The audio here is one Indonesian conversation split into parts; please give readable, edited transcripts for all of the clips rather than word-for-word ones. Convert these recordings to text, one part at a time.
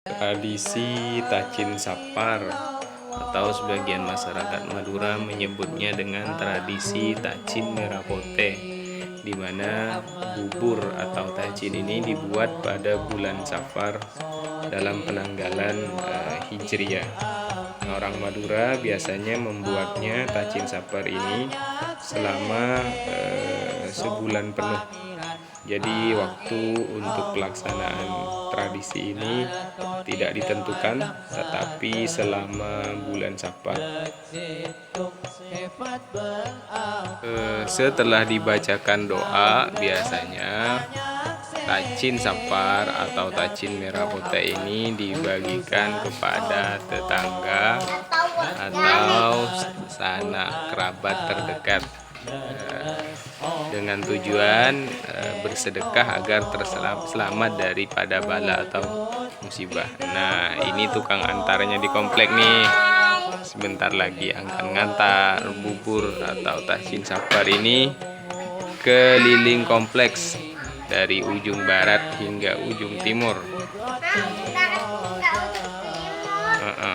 Tradisi Tacin Sapar atau sebagian masyarakat Madura menyebutnya dengan tradisi Tacin Merah Putih, di mana bubur atau tacin ini dibuat pada bulan Safar dalam penanggalan Hijriah. Orang Madura biasanya membuatnya Tacin Sapar ini selama sebulan penuh. Jadi waktu untuk pelaksanaan tradisi ini tidak ditentukan, tetapi selama bulan Safar. Setelah dibacakan doa, biasanya Tacin Sapar atau Tacin Merah Putih ini dibagikan kepada tetangga atau sanak kerabat terdekat dengan tujuan bersedekah agar selamat daripada bala atau musibah. Nah, ini tukang antarnya di komplek nih. Sebentar lagi akan ngantar bubur atau Tacin Sapar ini keliling kompleks dari ujung barat hingga ujung timur.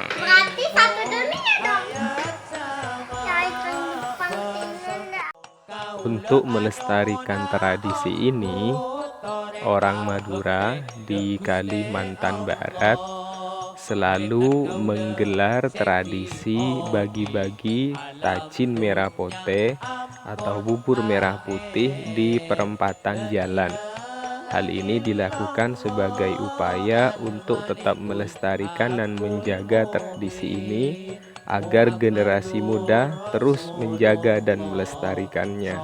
Berarti satu dunia dong. Untuk melestarikan tradisi ini, orang Madura di Kalimantan Barat selalu menggelar tradisi bagi-bagi Tacin Merah Putih atau bubur merah putih di perempatan jalan. Hal ini dilakukan sebagai upaya untuk tetap melestarikan dan menjaga tradisi ini agar generasi muda terus menjaga dan melestarikannya.